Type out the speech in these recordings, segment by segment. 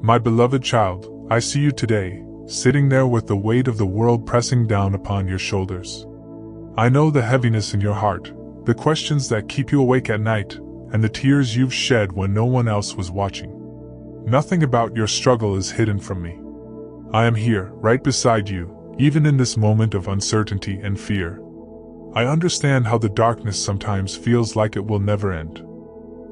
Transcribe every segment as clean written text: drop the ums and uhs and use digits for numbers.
My beloved child, I see you today, sitting there with the weight of the world pressing down upon your shoulders. I know the heaviness in your heart, the questions that keep you awake at night, and the tears you've shed when no one else was watching. Nothing about your struggle is hidden from me. I am here, right beside you, even in this moment of uncertainty and fear. I understand how the darkness sometimes feels like it will never end.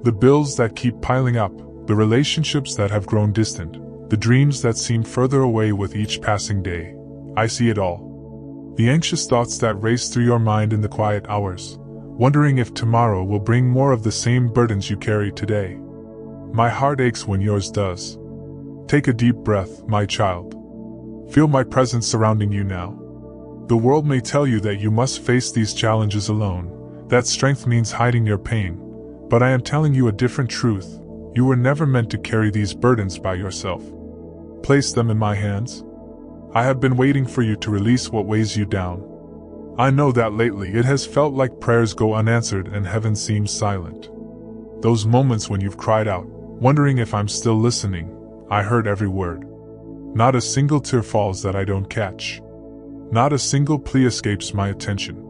The bills that keep piling up, the relationships that have grown distant, the dreams that seem further away with each passing day. I see it all. The anxious thoughts that race through your mind in the quiet hours, wondering if tomorrow will bring more of the same burdens you carry today. My heart aches when yours does. Take a deep breath, my child. Feel my presence surrounding you now. The world may tell you that you must face these challenges alone, that strength means hiding your pain, but I am telling you a different truth. You were never meant to carry these burdens by yourself. Place them in my hands. I have been waiting for you to release what weighs you down. I know that lately it has felt like prayers go unanswered and heaven seems silent. Those moments when you've cried out, wondering if I'm still listening, I heard every word. Not a single tear falls that I don't catch. Not a single plea escapes my attention.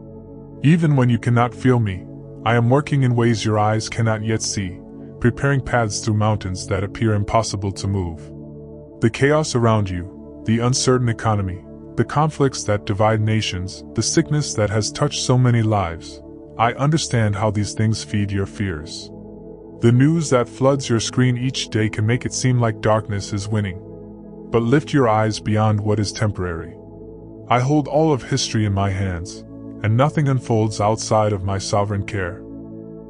Even when you cannot feel me, I am working in ways your eyes cannot yet see, preparing paths through mountains that appear impossible to move. The chaos around you, the uncertain economy, the conflicts that divide nations, the sickness that has touched so many lives, I understand how these things feed your fears. The news that floods your screen each day can make it seem like darkness is winning. But lift your eyes beyond what is temporary. I hold all of history in my hands, and nothing unfolds outside of my sovereign care.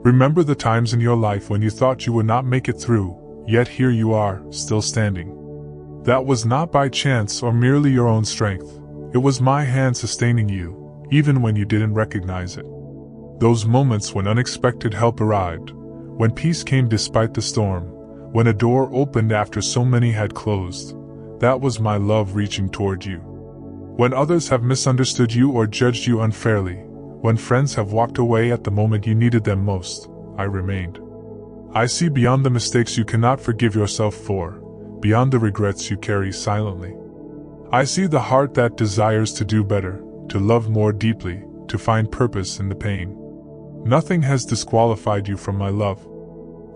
Remember the times in your life when you thought you would not make it through, yet here you are, still standing. That was not by chance or merely your own strength. It was my hand sustaining you, even when you didn't recognize it. Those moments when unexpected help arrived, when peace came despite the storm, when a door opened after so many had closed, that was my love reaching toward you. When others have misunderstood you or judged you unfairly, when friends have walked away at the moment you needed them most, I remained. I see beyond the mistakes you cannot forgive yourself for, beyond the regrets you carry silently. I see the heart that desires to do better, to love more deeply, to find purpose in the pain. Nothing has disqualified you from my love.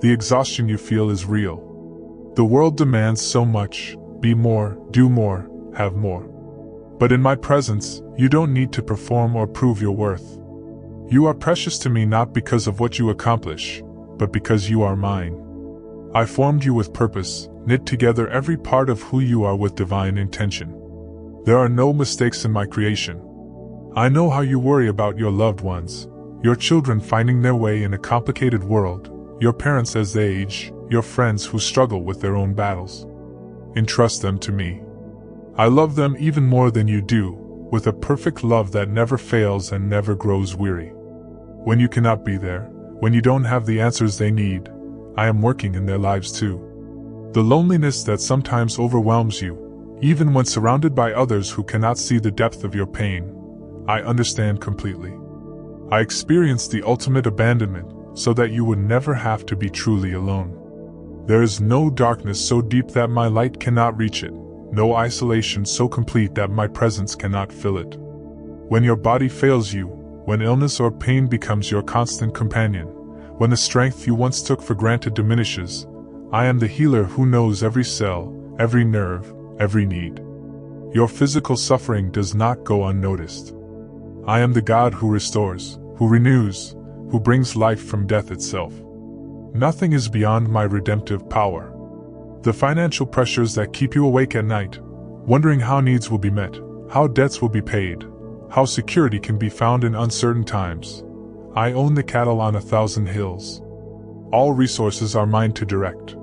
The exhaustion you feel is real. The world demands so much. Be more, do more, have more. But in my presence, you don't need to perform or prove your worth. You are precious to me not because of what you accomplish, but because you are mine. I formed you with purpose, knit together every part of who you are with divine intention. There are no mistakes in my creation. I know how you worry about your loved ones, your children finding their way in a complicated world, your parents as they age, your friends who struggle with their own battles. Entrust them to me. I love them even more than you do, with a perfect love that never fails and never grows weary. When you cannot be there, when you don't have the answers they need, I am working in their lives too. The loneliness that sometimes overwhelms you, even when surrounded by others who cannot see the depth of your pain, I understand completely. I experienced the ultimate abandonment so that you would never have to be truly alone. There is no darkness so deep that my light cannot reach it, no isolation so complete that my presence cannot fill it. When your body fails you, when illness or pain becomes your constant companion, when the strength you once took for granted diminishes, I am the healer who knows every cell, every nerve, every need. Your physical suffering does not go unnoticed. I am the God who restores, who renews, who brings life from death itself. Nothing is beyond my redemptive power. The financial pressures that keep you awake at night, wondering how needs will be met, how debts will be paid, how security can be found in uncertain times. I own the cattle on 1,000 hills. All resources are mine to direct.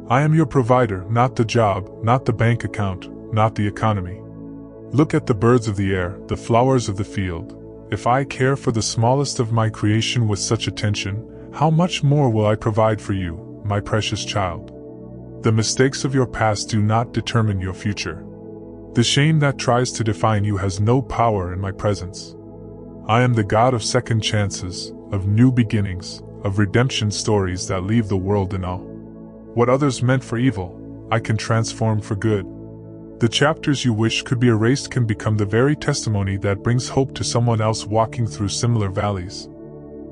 I am your provider, not the job, not the bank account, not the economy. Look at the birds of the air, the flowers of the field. If I care for the smallest of my creation with such attention, how much more will I provide for you, my precious child? The mistakes of your past do not determine your future. The shame that tries to define you has no power in my presence. I am the God of second chances, of new beginnings, of redemption stories that leave the world in awe. What others meant for evil, I can transform for good. The chapters you wish could be erased can become the very testimony that brings hope to someone else walking through similar valleys.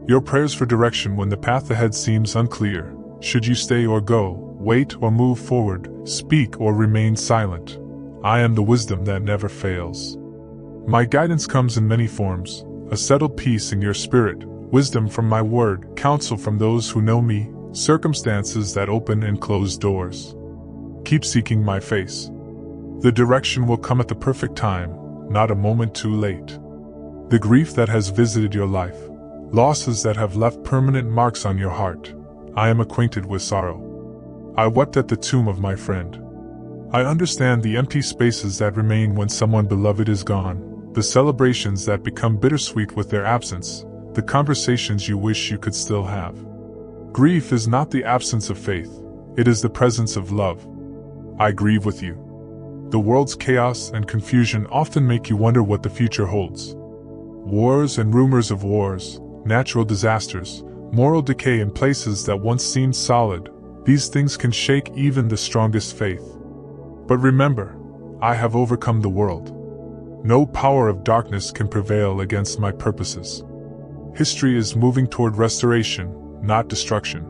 Your prayers for direction when the path ahead seems unclear. Should you stay or go, wait or move forward, speak or remain silent? I am the wisdom that never fails. My guidance comes in many forms: a settled peace in your spirit, wisdom from my word, counsel from those who know me, circumstances that open and close doors. Keep seeking my face. The direction will come at the perfect time, not a moment too late. The grief that has visited your life, losses that have left permanent marks on your heart, I am acquainted with sorrow. I wept at the tomb of my friend. I understand the empty spaces that remain when someone beloved is gone, the celebrations that become bittersweet with their absence, the conversations you wish you could still have. Grief is not the absence of faith, it is the presence of love. I grieve with you. The world's chaos and confusion often make you wonder what the future holds. Wars and rumors of wars, natural disasters, moral decay in places that once seemed solid, these things can shake even the strongest faith. But remember, I have overcome the world. No power of darkness can prevail against my purposes. History is moving toward restoration, not destruction.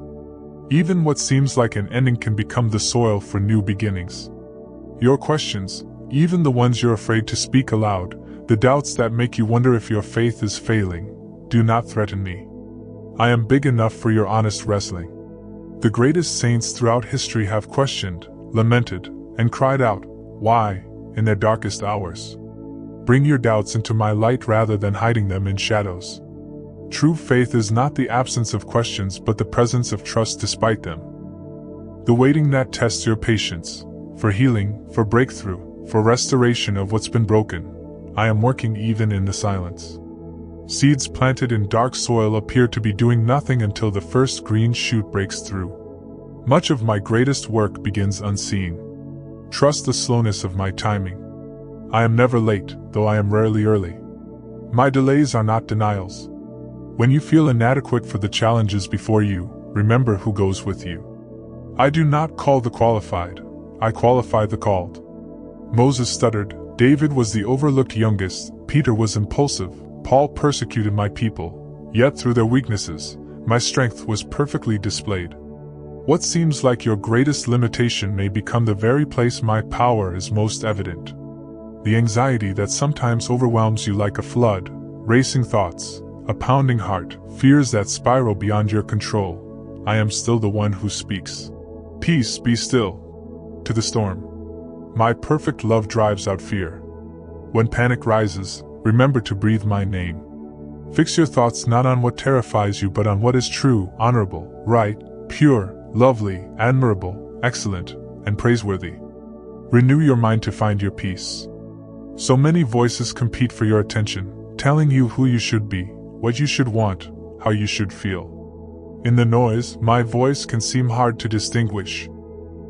Even what seems like an ending can become the soil for new beginnings. Your questions, even the ones you're afraid to speak aloud, the doubts that make you wonder if your faith is failing, do not threaten me. I am big enough for your honest wrestling. The greatest saints throughout history have questioned, lamented, and cried out, "Why?" in their darkest hours. Bring your doubts into my light rather than hiding them in shadows. True faith is not the absence of questions but the presence of trust despite them. The waiting that tests your patience, for healing, for breakthrough, for restoration of what's been broken. I am working even in the silence. Seeds planted in dark soil appear to be doing nothing until the first green shoot breaks through. Much of my greatest work begins unseen. Trust the slowness of my timing. I am never late, though I am rarely early. My delays are not denials. When you feel inadequate for the challenges before you, remember who goes with you. I do not call the qualified, I qualify the called. Moses stuttered, David was the overlooked youngest, Peter was impulsive, Paul persecuted my people, yet through their weaknesses, my strength was perfectly displayed. What seems like your greatest limitation may become the very place my power is most evident. The anxiety that sometimes overwhelms you like a flood, racing thoughts, a pounding heart, fears that spiral beyond your control, I am still the one who speaks. Peace, be still. To the storm. My perfect love drives out fear. When panic rises, remember to breathe my name. Fix your thoughts not on what terrifies you but on what is true, honorable, right, pure, lovely, admirable, excellent, and praiseworthy. Renew your mind to find your peace. So many voices compete for your attention, telling you who you should be, what you should want, how you should feel. In the noise, my voice can seem hard to distinguish.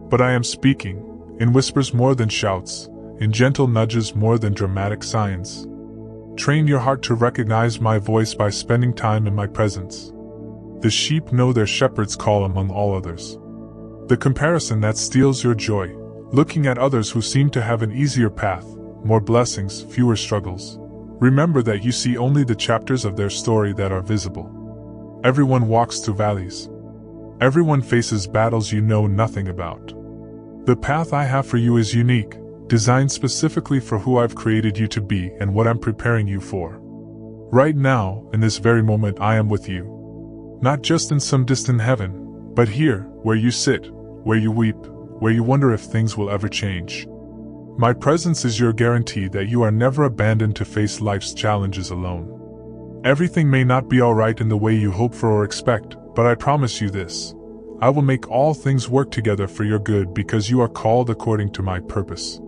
But I am speaking, in whispers more than shouts, in gentle nudges more than dramatic signs. Train your heart to recognize my voice by spending time in my presence. The sheep know their shepherd's call among all others. The comparison that steals your joy, looking at others who seem to have an easier path, more blessings, fewer struggles. Remember that you see only the chapters of their story that are visible. Everyone walks through valleys. Everyone faces battles you know nothing about. The path I have for you is unique, designed specifically for who I've created you to be and what I'm preparing you for. Right now, in this very moment, I am with you. Not just in some distant heaven, but here, where you sit, where you weep, where you wonder if things will ever change. My presence is your guarantee that you are never abandoned to face life's challenges alone. Everything may not be alright in the way you hope for or expect, but I promise you this. I will make all things work together for your good because you are called according to my purpose.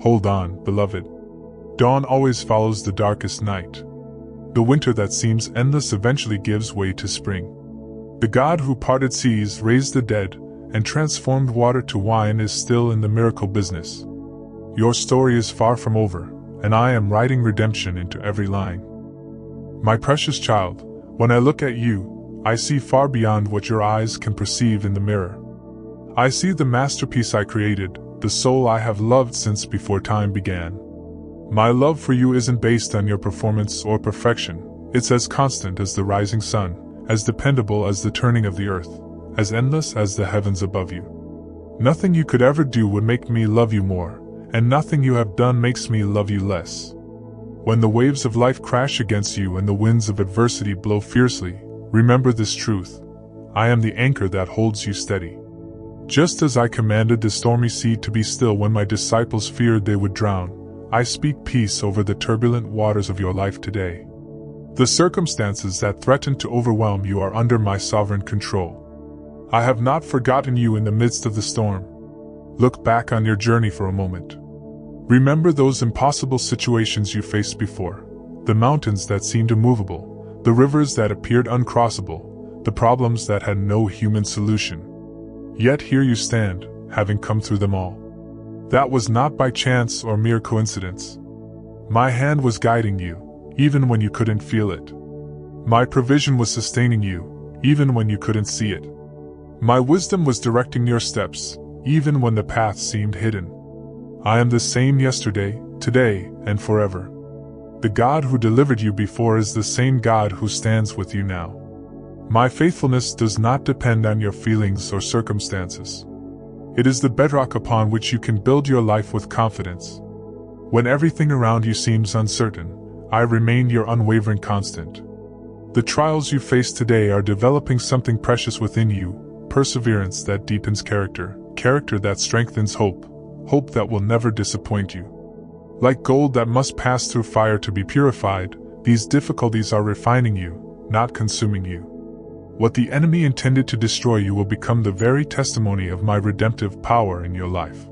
Hold on, beloved. Dawn always follows the darkest night. The winter that seems endless eventually gives way to spring. The God who parted seas, raised the dead, and transformed water to wine is still in the miracle business. Your story is far from over, and I am writing redemption into every line. My precious child, when I look at you, I see far beyond what your eyes can perceive in the mirror. I see the masterpiece I created, the soul I have loved since before time began. My love for you isn't based on your performance or perfection. It's as constant as the rising sun, as dependable as the turning of the earth, as endless as the heavens above you. Nothing you could ever do would make me love you more, and nothing you have done makes me love you less. When the waves of life crash against you and the winds of adversity blow fiercely, remember this truth: I am the anchor that holds you steady. Just as I commanded the stormy sea to be still when my disciples feared they would drown, I speak peace over the turbulent waters of your life today. The circumstances that threaten to overwhelm you are under my sovereign control. I have not forgotten you in the midst of the storm. Look back on your journey for a moment. Remember those impossible situations you faced before, the mountains that seemed immovable, the rivers that appeared uncrossable, the problems that had no human solution. Yet here you stand, having come through them all. That was not by chance or mere coincidence. My hand was guiding you, even when you couldn't feel it. My provision was sustaining you, even when you couldn't see it. My wisdom was directing your steps, even when the path seemed hidden. I am the same yesterday, today, and forever. The God who delivered you before is the same God who stands with you now. My faithfulness does not depend on your feelings or circumstances. It is the bedrock upon which you can build your life with confidence. When everything around you seems uncertain, I remain your unwavering constant. The trials you face today are developing something precious within you, perseverance that deepens character, character that strengthens hope, hope that will never disappoint you. Like gold that must pass through fire to be purified, these difficulties are refining you, not consuming you. What the enemy intended to destroy you will become the very testimony of my redemptive power in your life.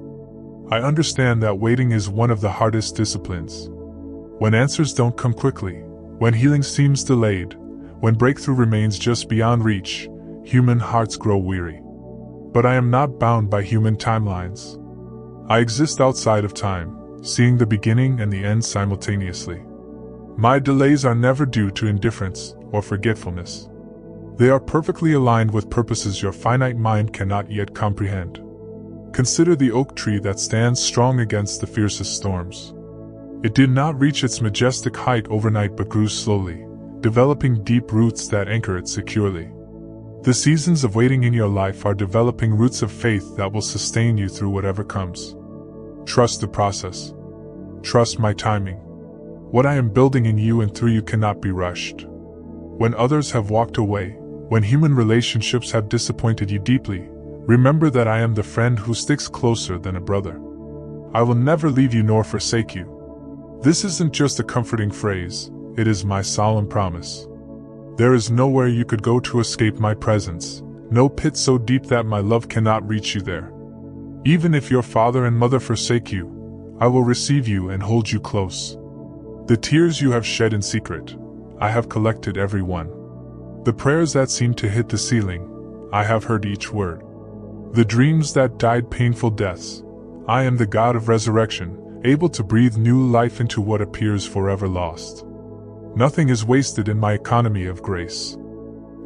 I understand that waiting is one of the hardest disciplines. When answers don't come quickly, when healing seems delayed, when breakthrough remains just beyond reach, human hearts grow weary. But I am not bound by human timelines. I exist outside of time, seeing the beginning and the end simultaneously. My delays are never due to indifference or forgetfulness. They are perfectly aligned with purposes your finite mind cannot yet comprehend. Consider the oak tree that stands strong against the fiercest storms. It did not reach its majestic height overnight but grew slowly, developing deep roots that anchor it securely. The seasons of waiting in your life are developing roots of faith that will sustain you through whatever comes. Trust the process. Trust my timing. What I am building in you and through you cannot be rushed. When others have walked away, when human relationships have disappointed you deeply, remember that I am the friend who sticks closer than a brother. I will never leave you nor forsake you. This isn't just a comforting phrase, it is my solemn promise. There is nowhere you could go to escape my presence, no pit so deep that my love cannot reach you there. Even if your father and mother forsake you, I will receive you and hold you close. The tears you have shed in secret, I have collected every one. The prayers that seemed to hit the ceiling, I have heard each word. The dreams that died painful deaths, I am the God of resurrection, able to breathe new life into what appears forever lost. Nothing is wasted in my economy of grace.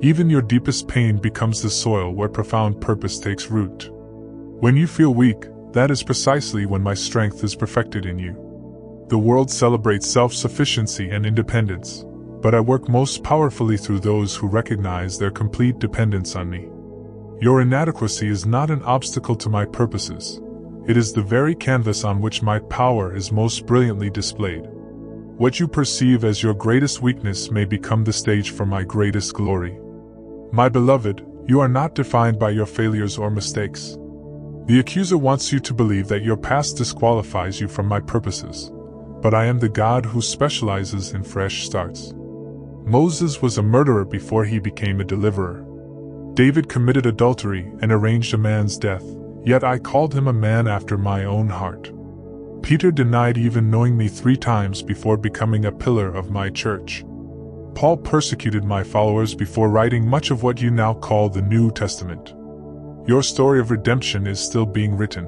Even your deepest pain becomes the soil where profound purpose takes root. When you feel weak, that is precisely when my strength is perfected in you. The world celebrates self-sufficiency and independence, but I work most powerfully through those who recognize their complete dependence on me. Your inadequacy is not an obstacle to my purposes. It is the very canvas on which my power is most brilliantly displayed. What you perceive as your greatest weakness may become the stage for my greatest glory. My beloved, you are not defined by your failures or mistakes. The accuser wants you to believe that your past disqualifies you from my purposes, but I am the God who specializes in fresh starts. Moses was a murderer before he became a deliverer. David committed adultery and arranged a man's death, yet I called him a man after my own heart. Peter denied even knowing me 3 times before becoming a pillar of my church. Paul persecuted my followers before writing much of what you now call the New Testament. Your story of redemption is still being written.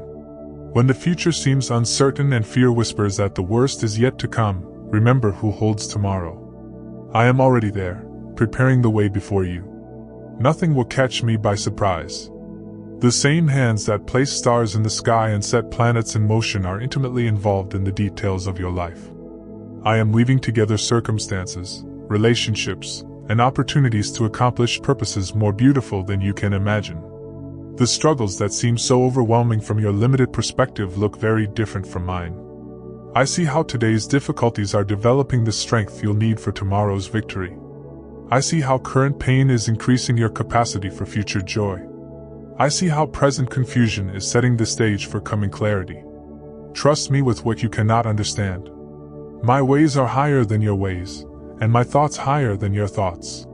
When the future seems uncertain and fear whispers that the worst is yet to come, remember who holds tomorrow. I am already there, preparing the way before you. Nothing will catch me by surprise. The same hands that place stars in the sky and set planets in motion are intimately involved in the details of your life. I am weaving together circumstances, relationships, and opportunities to accomplish purposes more beautiful than you can imagine. The struggles that seem so overwhelming from your limited perspective look very different from mine. I see how today's difficulties are developing the strength you'll need for tomorrow's victory. I see how current pain is increasing your capacity for future joy. I see how present confusion is setting the stage for coming clarity. Trust me with what you cannot understand. My ways are higher than your ways, and my thoughts higher than your thoughts.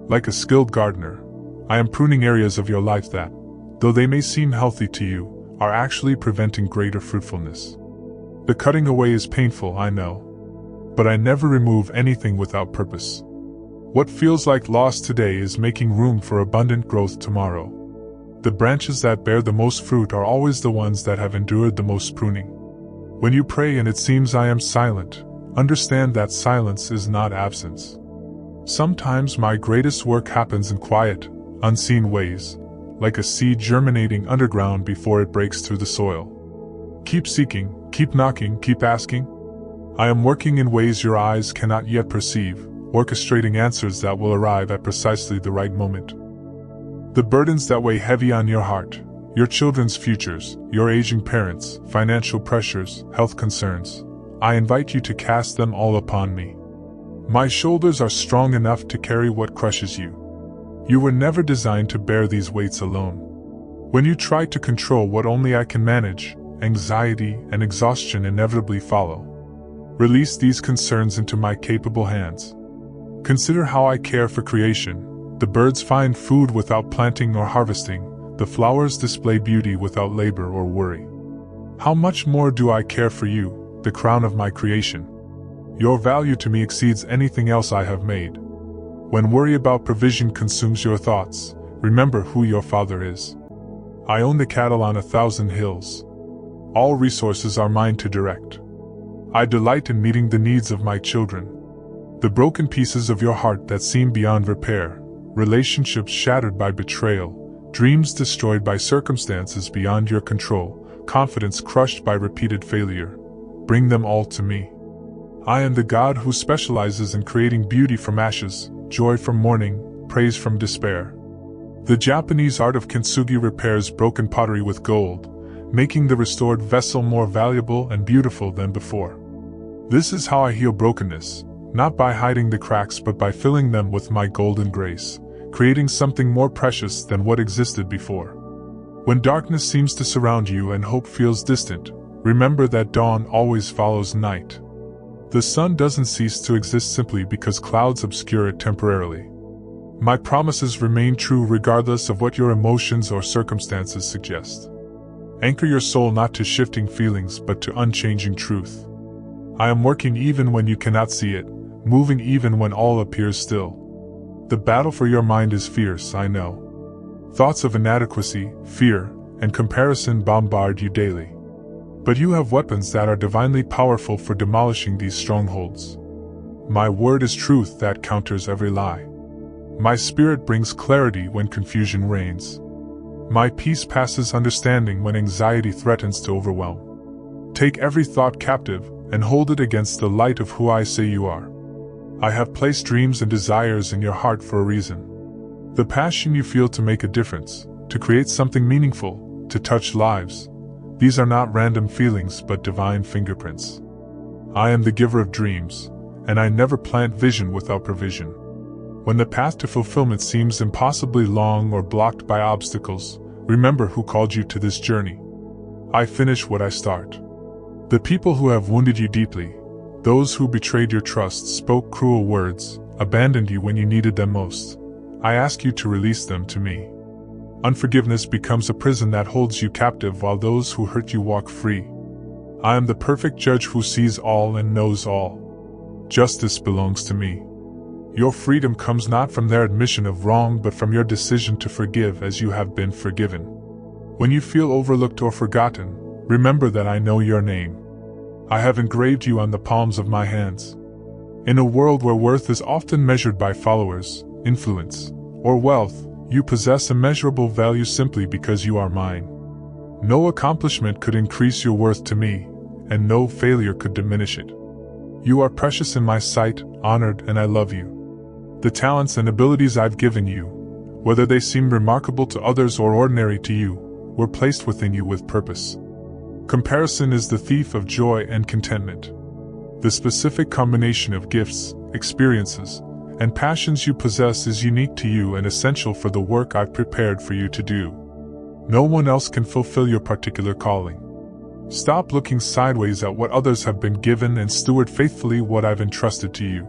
Like a skilled gardener, I am pruning areas of your life that, though they may seem healthy to you, are actually preventing greater fruitfulness. The cutting away is painful, I know, but I never remove anything without purpose. What feels like loss today is making room for abundant growth tomorrow. The branches that bear the most fruit are always the ones that have endured the most pruning. When you pray and it seems I am silent, understand that silence is not absence. Sometimes my greatest work happens in quiet, unseen ways, like a seed germinating underground before it breaks through the soil. Keep seeking, keep knocking, keep asking. I am working in ways your eyes cannot yet perceive, orchestrating answers that will arrive at precisely the right moment. The burdens that weigh heavy on your heart, your children's futures, your aging parents, financial pressures, health concerns, I invite you to cast them all upon me. My shoulders are strong enough to carry what crushes you. You were never designed to bear these weights alone. When you try to control what only I can manage, anxiety and exhaustion inevitably follow. Release these concerns into my capable hands. Consider how I care for creation. The birds find food without planting or harvesting. The flowers display beauty without labor or worry. How much more do I care for you, the crown of my creation? Your value to me exceeds anything else I have made. When worry about provision consumes your thoughts, remember who your Father is. I own the cattle on 1,000 hills. All resources are mine to direct. I delight in meeting the needs of my children. The broken pieces of your heart that seem beyond repair, relationships shattered by betrayal, dreams destroyed by circumstances beyond your control, confidence crushed by repeated failure, bring them all to me. I am the God who specializes in creating beauty from ashes, joy from mourning, praise from despair. The Japanese art of kintsugi repairs broken pottery with gold, making the restored vessel more valuable and beautiful than before. This is how I heal brokenness, not by hiding the cracks but by filling them with my golden grace, creating something more precious than what existed before. When darkness seems to surround you and hope feels distant, remember that dawn always follows night. The sun doesn't cease to exist simply because clouds obscure it temporarily. My promises remain true regardless of what your emotions or circumstances suggest. Anchor your soul not to shifting feelings but to unchanging truth. I am working even when you cannot see it, moving even when all appears still. The battle for your mind is fierce, I know. Thoughts of inadequacy, fear, and comparison bombard you daily. But you have weapons that are divinely powerful for demolishing these strongholds. My word is truth that counters every lie. My spirit brings clarity when confusion reigns. My peace passes understanding when anxiety threatens to overwhelm. Take every thought captive and hold it against the light of who I say you are. I have placed dreams and desires in your heart for a reason. The passion you feel to make a difference, to create something meaningful, to touch lives. These are not random feelings but divine fingerprints. I am the giver of dreams, and I never plant vision without provision. When the path to fulfillment seems impossibly long or blocked by obstacles, remember who called you to this journey. I finish what I start. The people who have wounded you deeply, those who betrayed your trust, spoke cruel words, abandoned you when you needed them most, I ask you to release them to me. Unforgiveness becomes a prison that holds you captive while those who hurt you walk free. I am the perfect judge who sees all and knows all. Justice belongs to me. Your freedom comes not from their admission of wrong but from your decision to forgive as you have been forgiven. When you feel overlooked or forgotten, remember that I know your name. I have engraved you on the palms of my hands. In a world where worth is often measured by followers, influence, or wealth, You possess immeasurable value simply because you are mine. No accomplishment could increase your worth to me, and no failure could diminish it. You are precious in my sight, honored, and I love you. The talents and abilities I've given you, whether they seem remarkable to others or ordinary to you, were placed within you with purpose. Comparison is the thief of joy and contentment. The specific combination of gifts, experiences, and passions you possess is unique to you and essential for the work I've prepared for you to do. No one else can fulfill your particular calling. Stop looking sideways at what others have been given and steward faithfully what I've entrusted to you.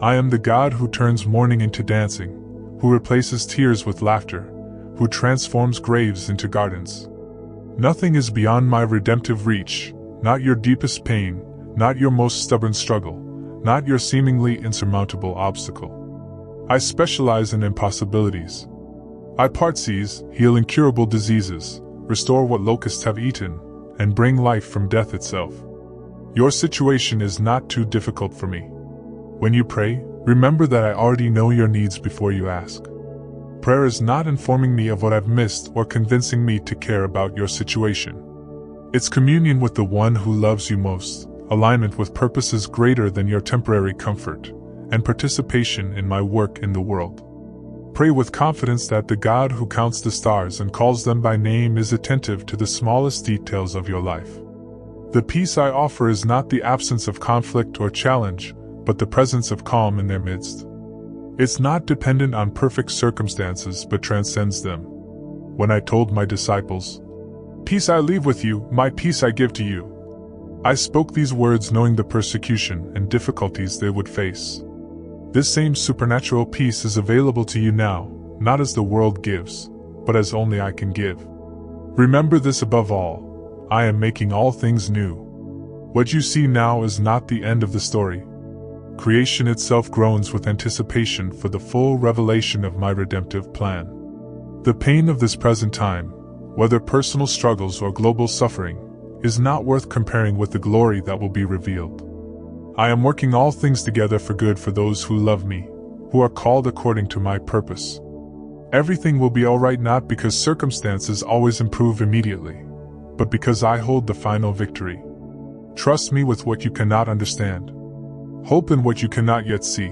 I am the God who turns mourning into dancing, who replaces tears with laughter, who transforms graves into gardens. Nothing is beyond my redemptive reach, not your deepest pain, not your most stubborn struggle, not your seemingly insurmountable obstacle. I specialize in impossibilities. I part seas, heal incurable diseases, restore what locusts have eaten, and bring life from death itself. Your situation is not too difficult for me. When you pray, remember that I already know your needs before you ask. Prayer is not informing me of what I've missed or convincing me to care about your situation. It's communion with the one who loves you most, alignment with purposes greater than your temporary comfort, and participation in my work in the world. Pray with confidence that the God who counts the stars and calls them by name is attentive to the smallest details of your life. The peace I offer is not the absence of conflict or challenge, but the presence of calm in their midst. It's not dependent on perfect circumstances but transcends them. When I told my disciples, "Peace I leave with you, my peace I give to you," I spoke these words knowing the persecution and difficulties they would face. This same supernatural peace is available to you now, not as the world gives, but as only I can give. Remember this above all: I am making all things new. What you see now is not the end of the story. Creation itself groans with anticipation for the full revelation of my redemptive plan. The pain of this present time, whether personal struggles or global suffering, is not worth comparing with the glory that will be revealed. I am working all things together for good for those who love me, who are called according to my purpose. Everything will be all right not because circumstances always improve immediately, but because I hold the final victory. Trust me with what you cannot understand. Hope in what you cannot yet see.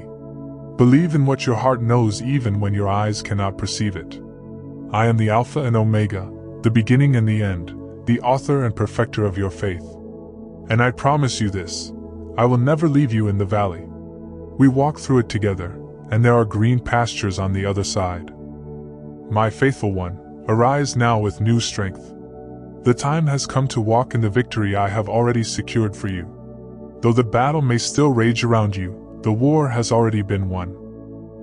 Believe in what your heart knows even when your eyes cannot perceive it. I am the Alpha and Omega, the beginning and the end, the author and perfecter of your faith. And I promise you this: I will never leave you in the valley. We walk through it together, and there are green pastures on the other side. My faithful one, arise now with new strength. The time has come to walk in the victory I have already secured for you. Though the battle may still rage around you, the war has already been won.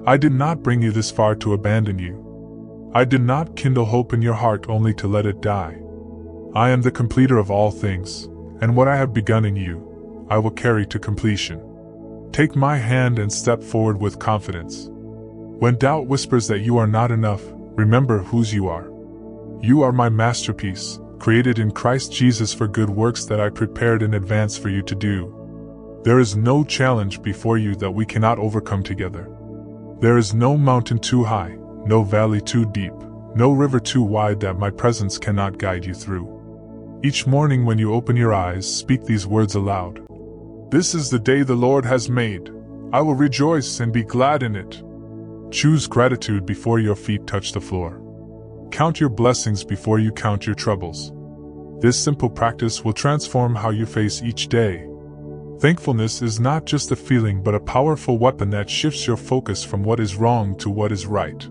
I did not bring you this far to abandon you. I did not kindle hope in your heart only to let it die. I am the completer of all things, and what I have begun in you, I will carry to completion. Take my hand and step forward with confidence. When doubt whispers that you are not enough, remember whose you are. You are my masterpiece, created in Christ Jesus for good works that I prepared in advance for you to do. There is no challenge before you that we cannot overcome together. There is no mountain too high, no valley too deep, no river too wide that my presence cannot guide you through. Each morning when you open your eyes, speak these words aloud. This is the day the Lord has made. I will rejoice and be glad in it. Choose gratitude before your feet touch the floor. Count your blessings before you count your troubles. This simple practice will transform how you face each day. Thankfulness is not just a feeling but a powerful weapon that shifts your focus from what is wrong to what is right.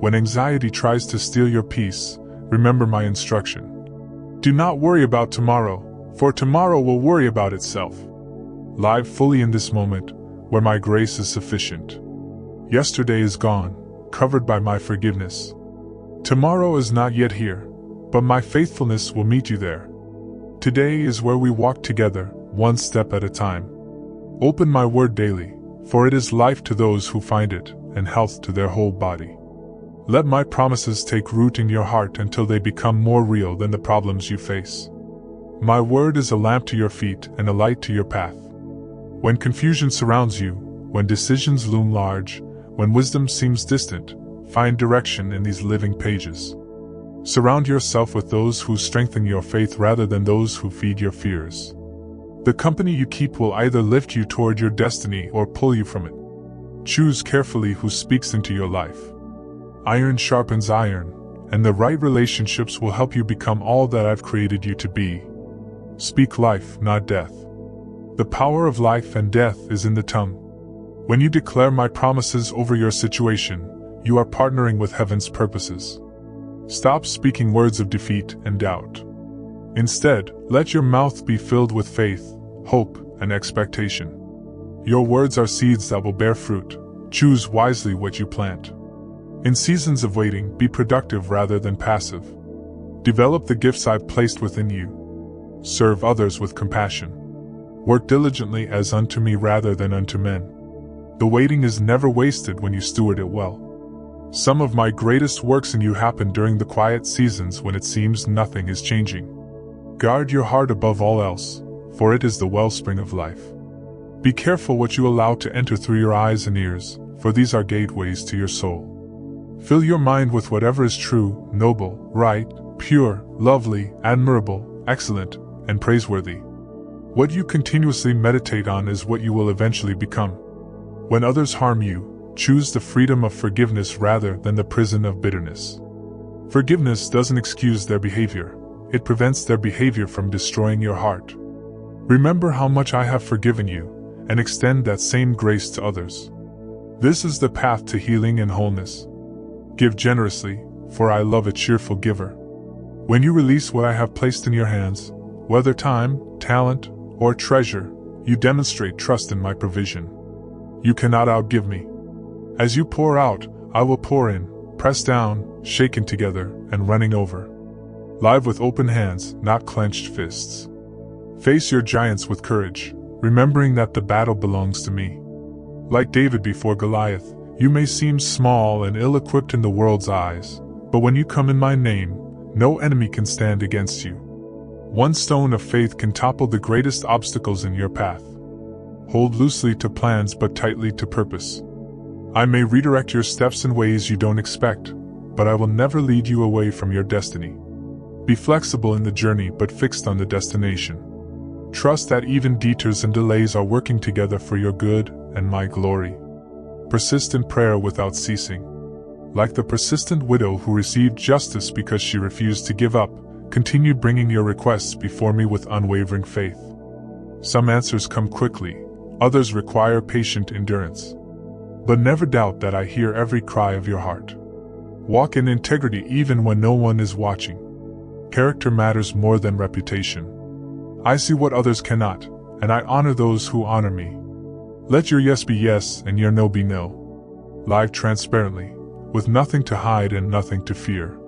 When anxiety tries to steal your peace, remember my instruction. Do not worry about tomorrow, for tomorrow will worry about itself. Live fully in this moment, where my grace is sufficient. Yesterday is gone, covered by my forgiveness. Tomorrow is not yet here, but my faithfulness will meet you there. Today is where we walk together, one step at a time. Open my word daily, for it is life to those who find it, and health to their whole body. Let my promises take root in your heart until they become more real than the problems you face. My word is a lamp to your feet and a light to your path. When confusion surrounds you, when decisions loom large, when wisdom seems distant, find direction in these living pages. Surround yourself with those who strengthen your faith rather than those who feed your fears. The company you keep will either lift you toward your destiny or pull you from it. Choose carefully who speaks into your life. Iron sharpens iron, and the right relationships will help you become all that I've created you to be. Speak life, not death. The power of life and death is in the tongue. When you declare my promises over your situation, you are partnering with heaven's purposes. Stop speaking words of defeat and doubt. Instead, let your mouth be filled with faith, hope, and expectation. Your words are seeds that will bear fruit. Choose wisely what you plant. In seasons of waiting, be productive rather than passive. Develop the gifts I've placed within you. Serve others with compassion. Work diligently as unto me rather than unto men. The waiting is never wasted when you steward it well. Some of my greatest works in you happen during the quiet seasons when it seems nothing is changing. Guard your heart above all else, for it is the wellspring of life. Be careful what you allow to enter through your eyes and ears, for these are gateways to your soul. Fill your mind with whatever is true, noble, right, pure, lovely, admirable, excellent, and praiseworthy. What you continuously meditate on is what you will eventually become. When others harm you, choose the freedom of forgiveness rather than the prison of bitterness. Forgiveness doesn't excuse their behavior, it prevents their behavior from destroying your heart. Remember how much I have forgiven you, and extend that same grace to others. This is the path to healing and wholeness. Give generously, for I love a cheerful giver. When you release what I have placed in your hands, whether time, talent, or treasure, you demonstrate trust in my provision. You cannot outgive me. As you pour out, I will pour in, pressed down, shaken together, and running over. Live with open hands, not clenched fists. Face your giants with courage, remembering that the battle belongs to me. Like David before Goliath, you may seem small and ill-equipped in the world's eyes, but when you come in my name, no enemy can stand against you. One stone of faith can topple the greatest obstacles in your path. Hold loosely to plans but tightly to purpose. I may redirect your steps in ways you don't expect, but I will never lead you away from your destiny. Be flexible in the journey but fixed on the destination. Trust that even detours and delays are working together for your good and my glory. Persist in prayer without ceasing. Like the persistent widow who received justice because she refused to give up, continue bringing your requests before me with unwavering faith. Some answers come quickly, others require patient endurance. But never doubt that I hear every cry of your heart. Walk in integrity even when no one is watching. Character matters more than reputation. I see what others cannot, and I honor those who honor me. Let your yes be yes and your no be no. Live transparently, with nothing to hide and nothing to fear.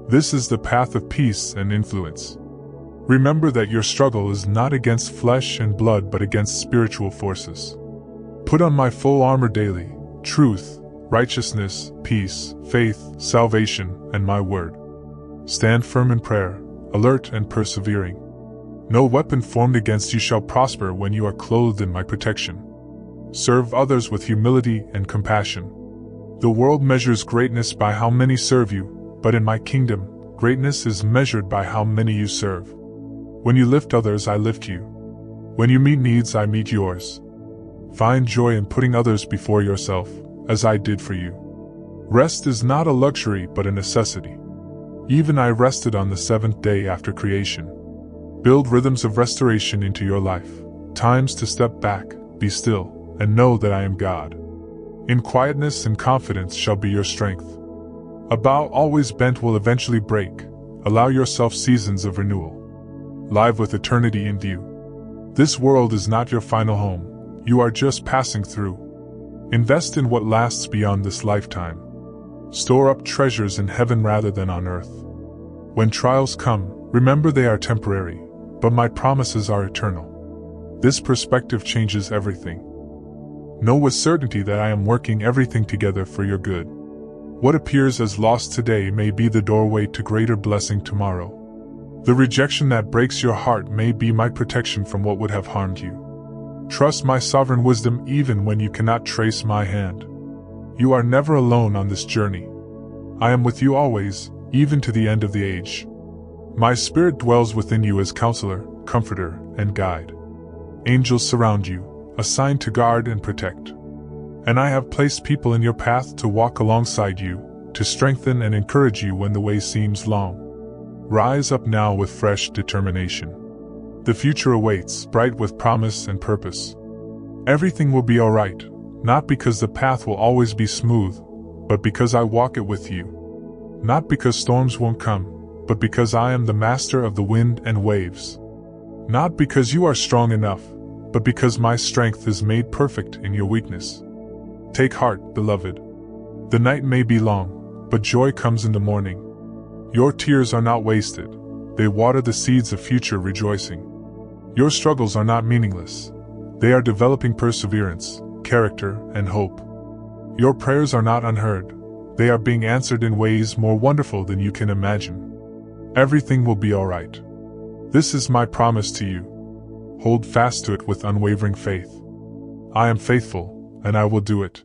This is the path of peace and influence. Remember that your struggle is not against flesh and blood but against spiritual forces. Put on my full armor daily, truth, righteousness, peace, faith, salvation, and my word. Stand firm in prayer, alert and persevering. No weapon formed against you shall prosper when you are clothed in my protection. Serve others with humility and compassion. The world measures greatness by how many serve you, but in my kingdom, greatness is measured by how many you serve. When you lift others, I lift you. When you meet needs, I meet yours. Find joy in putting others before yourself, as I did for you. Rest is not a luxury but a necessity. Even I rested on the seventh day after creation. Build rhythms of restoration into your life, times to step back, be still, and know that I am God. In quietness and confidence shall be your strength. A bow always bent will eventually break. Allow yourself seasons of renewal. Live with eternity in view. This world is not your final home. You are just passing through. Invest in what lasts beyond this lifetime. Store up treasures in heaven rather than on earth. When trials come, remember they are temporary, but my promises are eternal. This perspective changes everything. Know with certainty that I am working everything together for your good. What appears as loss today may be the doorway to greater blessing tomorrow. The rejection that breaks your heart may be my protection from what would have harmed you. Trust my sovereign wisdom even when you cannot trace my hand. You are never alone on this journey. I am with you always, even to the end of the age. My spirit dwells within you as counselor, comforter, and guide. Angels surround you, assigned to guard and protect. And I have placed people in your path to walk alongside you, to strengthen and encourage you when the way seems long. Rise up now with fresh determination. The future awaits, bright with promise and purpose. Everything will be alright, not because the path will always be smooth, but because I walk it with you. Not because storms won't come, but because I am the master of the wind and waves. Not because you are strong enough, but because my strength is made perfect in your weakness. Take heart, beloved. The night may be long, but joy comes in the morning. Your tears are not wasted, they water the seeds of future rejoicing. Your struggles are not meaningless, they are developing perseverance, character, and hope. Your prayers are not unheard, they are being answered in ways more wonderful than you can imagine. Everything will be alright. This is my promise to you. Hold fast to it with unwavering faith. I am faithful, and I will do it.